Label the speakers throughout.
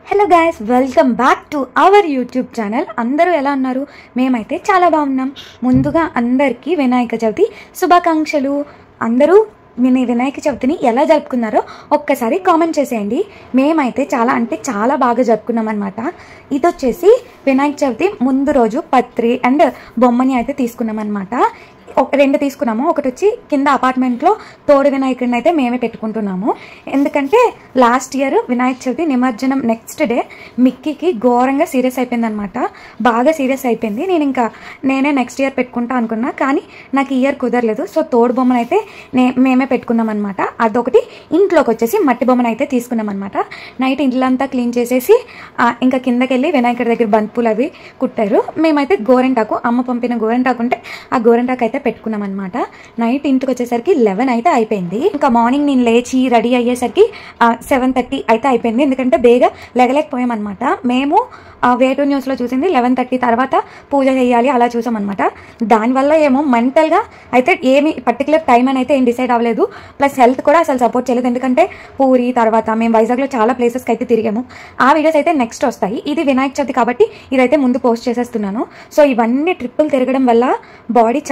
Speaker 1: Hello guys, welcome back to our YouTube channel. అందరూ ఎలా ఉన్నారు? మేమైతే చాలా బాగున్నాం. ముందుగా అందరికీ వినాయక చవితి శుభాకాంక్షలు. అందరూ వినాయక చవితిని ఎలా జరుపుకున్నారో ఒక్కసారి కామెంట్ చేసేయండి. మేమైతే చాలా బాగా జరుపుకున్నాం అనమాట. ఇది వచ్చేసి వినాయక చవితి ముందు రోజు పత్రి అండ్ బొమ్మని అయితే తీసుకున్నాం అనమాట. రెండు తీసుకున్నాము. ఒకటి వచ్చి కింద అపార్ట్మెంట్లో తోడు వినాయకుడిని అయితే మేమే పెట్టుకుంటున్నాము. ఎందుకంటే లాస్ట్ ఇయర్ వినాయక చవితి నిమజ్జనం నెక్స్ట్ డే మిక్కీకి ఘోరంగా సీరియస్ అయిపోయింది అనమాట. బాగా సీరియస్ అయిపోయింది. నేనే నెక్స్ట్ ఇయర్ పెట్టుకుంటా అనుకున్నా, కానీ నాకు ఈ ఇయర్ కుదరలేదు. సో తోడు బొమ్మను అయితే మేమే పెట్టుకున్నాం అనమాట. అదొకటి. ఇంట్లోకి వచ్చేసి మట్టి బొమ్మను అయితే తీసుకున్నాం అనమాట. నైట్ ఇంట్లంతా క్లీన్ చేసేసి ఇంకా కిందకి వెళ్ళి వినాయకుడి దగ్గర బంతిపూలు అవి కుట్టారు. మేమైతే గోరెంటాకు, అమ్మ పంపిన గోరెంటాకు ఉంటే ఆ గోరెంటాకు అయితే పెట్టుకున్నాం అనమాట. నైట్ ఇంటికి వచ్చేసరికి 11 అయితే అయిపోయింది. ఇంకా మార్నింగ్ నేను లేచి రెడీ అయ్యేసరికి 7:30 అయితే అయిపోయింది. ఎందుకంటే బేగా లెగలేకపోయామన్నమాట. మేము వేటూ న్యూస్లో చూసింది 11:30 తర్వాత పూజ చేయాలి అలా చూసామన్నమాట. దానివల్ల ఏమో మెంటల్గా అయితే ఏమి పర్టికులర్ టైం అని అయితే ఏం డిసైడ్ అవ్వలేదు. ప్లస్ హెల్త్ కూడా అసలు సపోర్ట్ చేయలేదు. ఎందుకంటే పూరి తర్వాత మేము వైజాగ్లో చాలా ప్లేసెస్కి అయితే తిరిగాము. ఆ వీడియోస్ అయితే నెక్స్ట్ వస్తాయి. ఇది వినాయక చవితి కాబట్టి ఇదైతే ముందు పోస్ట్ చేసేస్తున్నాను. సో ఇవన్నీ ట్రిప్పులు తిరగడం వల్ల బాడీ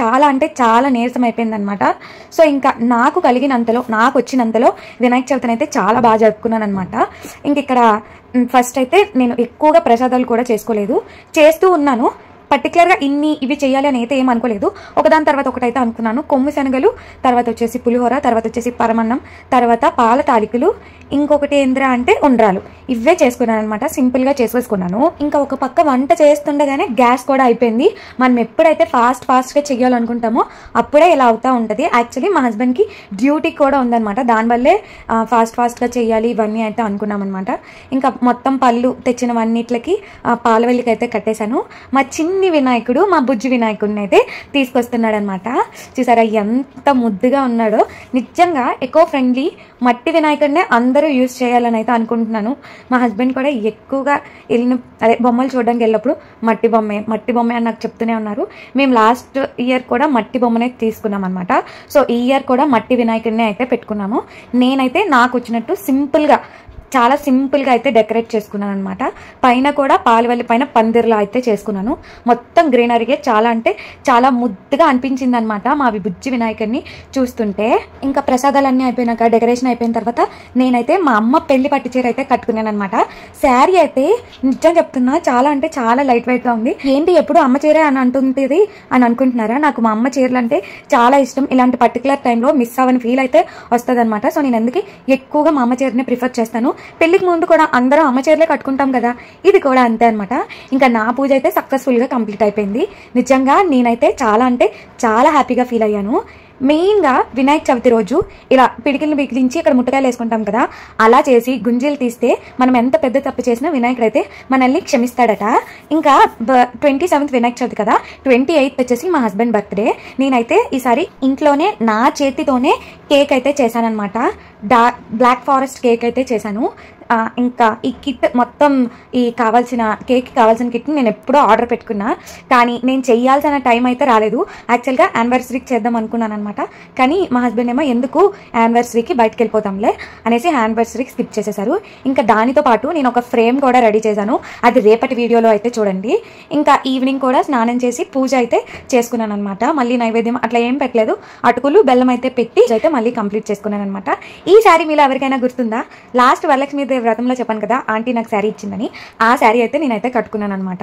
Speaker 1: చాలా నీరసం అయిపోయింది అనమాట. సో ఇంకా నాకు వచ్చినంతలో వినాయక చవితిని అయితే చాలా బాగా జరుపుకున్నాను అనమాట. ఇంక ఇక్కడ ఫస్ట్ అయితే నేను ఎక్కువగా ప్రసాదాలు కూడా చేసుకోలేదు. చేస్తూ ఉన్నాను. పర్టికులర్గా ఇవి చేయాలి అని అయితే ఏం అనుకోలేదు. ఒకదాని తర్వాత ఒకటైతే అనుకున్నాను. కొమ్ము శనగలు, తర్వాత వచ్చేసి పులిహోర, తర్వాత వచ్చేసి పరమన్నం, తర్వాత పాల తాలికలు, ఇంకొకటి ఏంద్రా అంటే ఉండ్రాలు. ఇవే చేసుకున్నాను అనమాట. సింపుల్గా చేసేసుకున్నాను. ఇంకా ఒక పక్క వంట చేస్తుండగానే గ్యాస్ కూడా అయిపోయింది. మనం ఎప్పుడైతే ఫాస్ట్గా చేయాలనుకుంటామో అప్పుడే ఇలా అవుతూ ఉంటుంది. యాక్చువల్లీ మా హస్బెండ్కి డ్యూటీ కూడా ఉందన్నమాట. దానివల్లే ఫాస్ట్గా చేయాలి ఇవన్నీ అయితే అనుకున్నాం అనమాట. ఇంకా మొత్తం పళ్ళు తెచ్చినవన్నిట్లకి పాలవెల్లికి అయితే కట్టేశాను. మా చిన్ని వినాయకుడు, మా బుజ్జి వినాయకుడిని అయితే తీసుకొస్తున్నాడు అనమాట. చూసారా ఎంత ముద్దుగా ఉన్నాడో. నిజంగా ఎకో ఫ్రెండ్లీ మట్టి వినాయకుడినే అందరూ యూజ్ చేయాలని అయితే అనుకుంటున్నాను. మా హస్బెండ్ కూడా ఎక్కువగా బొమ్మలు చూడడానికి వెళ్ళినప్పుడు మట్టి బొమ్మే అని నాకు చెప్తూనే ఉన్నారు. మేము లాస్ట్ ఇయర్ కూడా మట్టి బొమ్మనే తీసుకున్నాం అనమాట. సో ఈ ఇయర్ కూడా మట్టి వినాయకుడిని అయితే పెట్టుకున్నాము. నేనైతే నాకు వచ్చినట్టు చాలా సింపుల్గా అయితే డెకరేట్ చేసుకున్నాను అనమాట. పైన కూడా పాలవల్లి పైన పందిర్లా అయితే చేసుకున్నాను. మొత్తం గ్రీనరీగా చాలా ముద్దుగా అనిపించింది అనమాట మా బుజ్జి వినాయకుడిని చూస్తుంటే. ఇంకా ప్రసాదాలన్నీ అయిపోయినాక, డెకరేషన్ అయిపోయిన తర్వాత నేనైతే మా అమ్మ పెళ్లి పట్టు చీర అయితే కట్టుకున్నాను అనమాట. శారీ అయితే నిజం చెప్తున్నా చాలా లైట్ వెయిట్గా ఉంది. ఏంటి ఎప్పుడు అమ్మ చీర అని అంటుంది అని అనుకుంటున్నారా? నాకు మా అమ్మ చీరలు అంటే చాలా ఇష్టం. ఇలాంటి పర్టికులర్ టైంలో మిస్ అవ్వని ఫీల్ అయితే వస్తుంది అనమాట. సో నేను అందుకే ఎక్కువగా మా అమ్మ చీరనే ప్రిఫర్ చేస్తాను. పెళ్లికి ముందు కూడా అందరూ అమ్మ చీరలే కట్టుకుంటాం కదా, ఇది కూడా అంతే అనమాట. ఇంకా నా పూజ అయితే సక్సెస్ఫుల్గా కంప్లీట్ అయిపోయింది. నిజంగా నేనైతే చాలా హ్యాపీగా ఫీల్ అయ్యాను. మెయిన్గా వినాయక చవితి రోజు ఇలా పిడికిల్ని బిగిలించి ఇక్కడ ముట్టకాయలు వేసుకుంటాం కదా, అలా చేసి గుంజీలు తీస్తే మనం ఎంత పెద్ద తప్పు చేసినా వినాయకుడు అయితే మనల్ని క్షమిస్తాడట. ఇంకా 27th వినాయక చవితి కదా, 28th వచ్చేసి మా హస్బెండ్ బర్త్డే. నేనైతే ఈసారి ఇంట్లోనే నా చేతితోనే కేక్ అయితే చేశానమాట. బ్లాక్ ఫారెస్ట్ కేక్ అయితే చేశాను. ఇంకా ఈ కిట్ మొత్తం కేక్ కావాల్సిన కిట్ని నేను ఎప్పుడో ఆర్డర్ పెట్టుకున్నా, కానీ నేను చేయాల్సిన టైం అయితే రాలేదు. యాక్చువల్గా యానివర్సరీకి చేద్దాం అనుకున్నాను అనమాట. కానీ మా హస్బెండ్ ఏమో ఎందుకు యానివర్సరీకి బయటకు వెళ్ళిపోతాంలే అనేసి యానివర్సరీకి స్కిప్ చేసేసారు. ఇంకా దానితో పాటు నేను ఒక ఫ్రేమ్ కూడా రెడీ చేశాను. అది రేపటి వీడియోలో అయితే చూడండి. ఇంకా ఈవినింగ్ కూడా స్నానం చేసి పూజ అయితే చేసుకున్నాను అనమాట. మళ్ళీ నైవేద్యం అట్లా ఏం పెట్టలేదు. అటుకులు బెల్లం అయితే పెట్టి అయితే మళ్ళీ కంప్లీట్ చేసుకున్నాను అనమాట. ఈ శారీ మీలో ఎవరికైనా గుర్తుందా? లాస్ట్ వరలక్ష్మి వ్రతంలో చెప్పాను కదా, ఆంటీ నాకు శారీ ఇచ్చిందని. ఆ శారీ అయితే నేనైతే కట్టుకున్నాను అనమాట.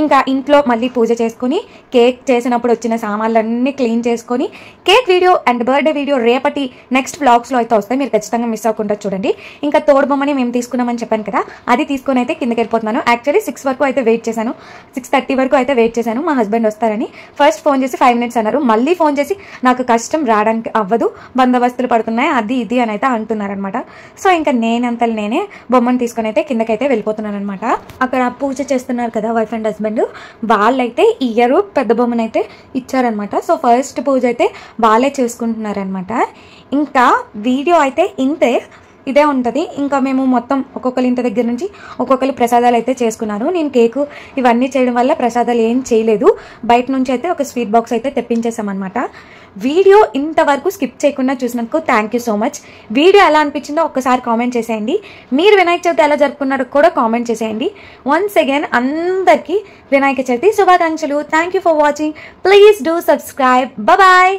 Speaker 1: ఇంకా ఇంట్లో మళ్ళీ పూజ చేసుకుని కేక్ చేసినప్పుడు వచ్చిన సామాన్లన్నీ క్లీన్ చేసుకొని cake video and birthday video రేపటి నెక్స్ట్ వ్లాగ్స్లో అయితే వస్తాయి. మీరు ఖచ్చితంగా మిస్ అవ్వకుండా చూడండి. ఇంకా తోడు బొమ్మని మేము తీసుకున్నామని చెప్పాను కదా, అది తీసుకొని అయితే కిందకి వెళ్ళిపోతున్నాను. యాక్చువల్లీ 6 వరకు అయితే వెయిట్ చేశాను. 6:30 వరకు అయితే వెయిట్ చేశాను మా హస్బెండ్ వస్తారని. ఫస్ట్ ఫోన్ చేసి 5 minutes అన్నారు. మళ్ళీ ఫోన్ చేసి నాకు కష్టం రావడానికి అవ్వదు, బందోబస్తులు పడుతున్నాయి అది ఇది అని అయితే అంటున్నారనమాట. సో ఇంకా నేనే బొమ్మను తీసుకొని అయితే కిందకైతే వెళ్ళిపోతున్నాను అనమాట. అక్కడ పూజ చేస్తున్నారు కదా వైఫ్ అండ్ హస్బెండ్, వాళ్ళైతే ఈ ఇయర్ పెద్ద బొమ్మను అయితే ఇచ్చారనమాట. సో ఫస్ట్ పూజ అయితే వాళ్ళే చేసుకుంటున్నారనమాట. ఇంకా వీడియో అయితే ఇంతే. ఇదే ఉంటుంది. ఇంకా మేము మొత్తం ఒక్కొక్కరి ఇంటి దగ్గర నుంచి ఒక్కొక్కరు ప్రసాదాలు అయితే చేసుకున్నారు. నేను కేకు ఇవన్నీ చేయడం వల్ల ప్రసాదాలు ఏం చేయలేదు. బయట నుంచి అయితే ఒక స్వీట్ బాక్స్ అయితే తెప్పించేసామన్నమాట. వీడియో ఇంతవరకు స్కిప్ చేయకుండా చూసినందుకు thank you so much. Video ఎలా అనిపించిందో ఒక్కసారి కామెంట్ చేసేయండి. మీరు వినాయక చవితి ఎలా జరుపుకున్నారో కూడా కామెంట్ చేసేయండి. వన్స్ అగైన్ అందరికీ వినాయక చవితి శుభాకాంక్షలు. Thank you for watching. Please do subscribe. Bye.